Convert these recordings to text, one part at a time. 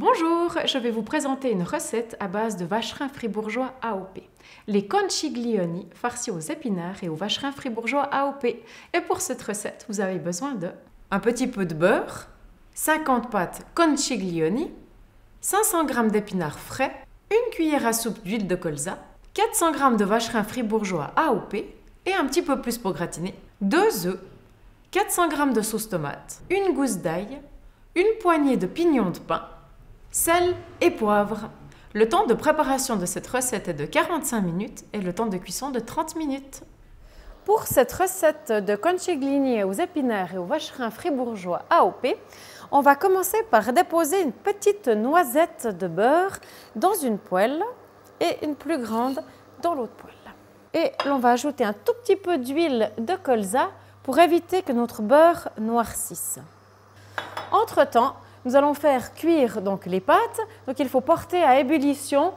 Bonjour, je vais vous présenter une recette à base de vacherin fribourgeois AOP. Les conciglioni farcis aux épinards et aux vacherins fribourgeois AOP. Et pour cette recette, vous avez besoin de un petit peu de beurre, 50 pâtes conciglioni, 500 g d'épinards frais, une cuillère à soupe d'huile de colza, 400 g de vacherin fribourgeois AOP et un petit peu plus pour gratiner, 2 œufs, 400 g de sauce tomate, une gousse d'ail, une poignée de pignons de pain, sel et poivre. Le temps de préparation de cette recette est de 45 minutes et le temps de cuisson de 30 minutes. Pour cette recette de conciglioni aux épinards et aux vacherins fribourgeois AOP, on va commencer par déposer une petite noisette de beurre dans une poêle et une plus grande dans l'autre poêle. Et l'on va ajouter un tout petit peu d'huile de colza pour éviter que notre beurre noircisse. Entre-temps, nous allons faire cuire donc les pâtes. Donc il faut porter à ébullition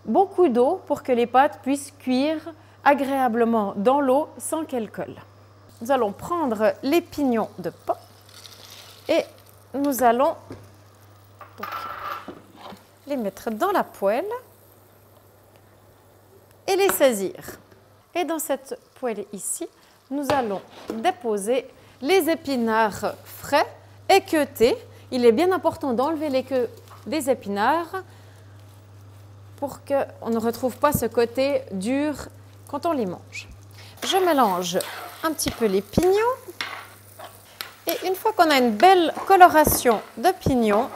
beaucoup d'eau pour que les pâtes puissent cuire agréablement dans l'eau sans qu'elles collent. Nous allons prendre les pignons de pain et nous allons donc les mettre dans la poêle et les saisir. Et dans cette poêle ici, nous allons déposer les épinards frais équeutés. Il est bien important d'enlever les queues des épinards pour qu'on ne retrouve pas ce côté dur quand on les mange. Je mélange un petit peu les pignons et une fois qu'on a une belle coloration de pignons,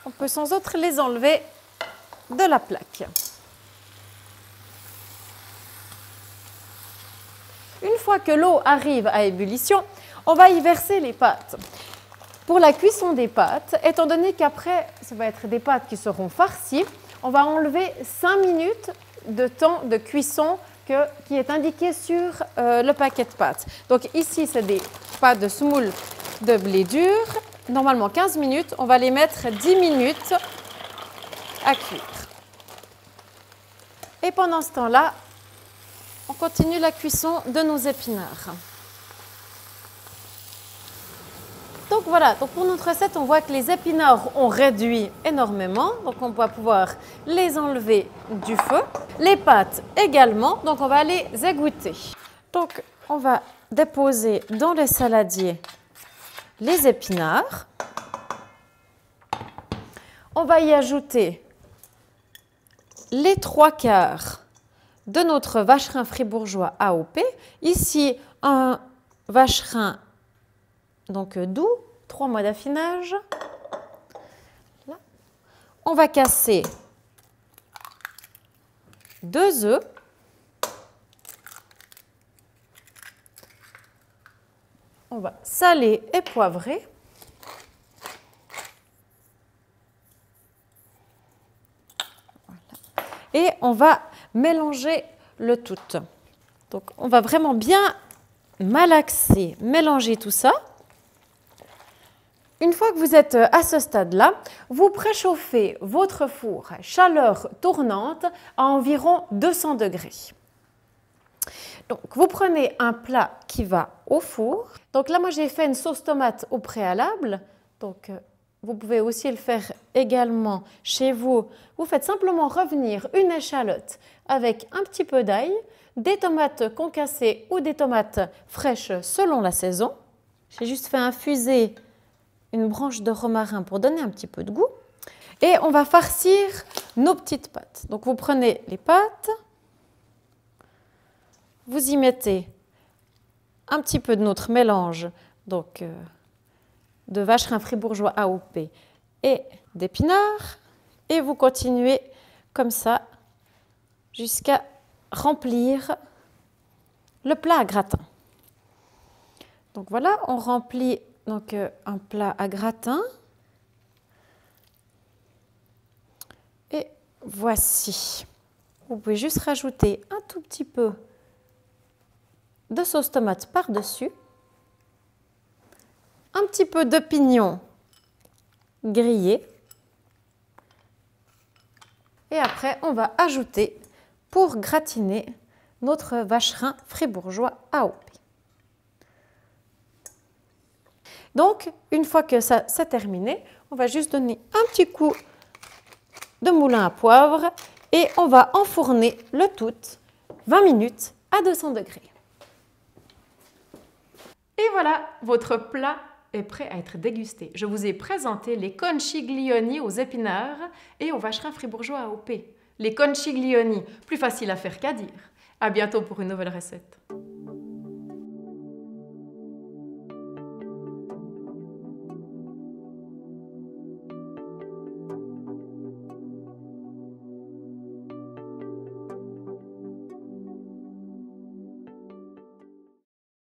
on peut sans autre les enlever de la plaque. Une fois que l'eau arrive à ébullition, on va y verser les pâtes. Pour la cuisson des pâtes, étant donné qu'après, ça va être des pâtes qui seront farcies, on va enlever 5 minutes de temps de cuisson qui est indiqué sur le paquet de pâtes. Donc ici, c'est des pâtes de semoule de blé dur. Normalement 15 minutes, on va les mettre 10 minutes à cuire. Et pendant ce temps-là, on continue la cuisson de nos épinards. Donc voilà, donc pour notre recette, on voit que les épinards ont réduit énormément. Donc on va pouvoir les enlever du feu. Les pâtes également, donc on va les égoutter. Donc on va déposer dans le saladier les épinards. On va y ajouter les 3/4 de notre vacherin fribourgeois AOP. Ici, un vacherin donc doux, 3 mois d'affinage. On va casser 2 œufs. On va saler et poivrer. Voilà. Et on va mélanger le tout. Donc on va vraiment bien malaxer, mélanger tout ça. Une fois que vous êtes à ce stade-là, vous préchauffez votre four à chaleur tournante à environ 200 degrés. Donc, vous prenez un plat qui va au four. Donc là, moi, j'ai fait une sauce tomate au préalable. Donc, vous pouvez aussi le faire également chez vous. Vous faites simplement revenir une échalote avec un petit peu d'ail, des tomates concassées ou des tomates fraîches selon la saison. J'ai juste fait infuser une branche de romarin pour donner un petit peu de goût. Et on va farcir nos petites pâtes. Donc vous prenez les pâtes, vous y mettez un petit peu de notre mélange donc, de vacherin fribourgeois AOP et d'épinards. Et vous continuez comme ça jusqu'à remplir le plat à gratin. Donc voilà, on remplit donc un plat à gratin. Et voici. Vous pouvez juste rajouter un tout petit peu de sauce tomate par-dessus. Un petit peu de pignon grillé. Et après, on va ajouter pour gratiner notre vacherin fribourgeois AOP. Donc, une fois que ça c'est terminé, On va juste donner un petit coup de moulin à poivre et on va enfourner le tout 20 minutes à 200 degrés. Et voilà, votre plat est prêt à être dégusté. Je vous ai présenté les conciglioni aux épinards et aux vacherins fribourgeois AOP. Les conciglioni, plus facile à faire qu'à dire. À bientôt pour une nouvelle recette.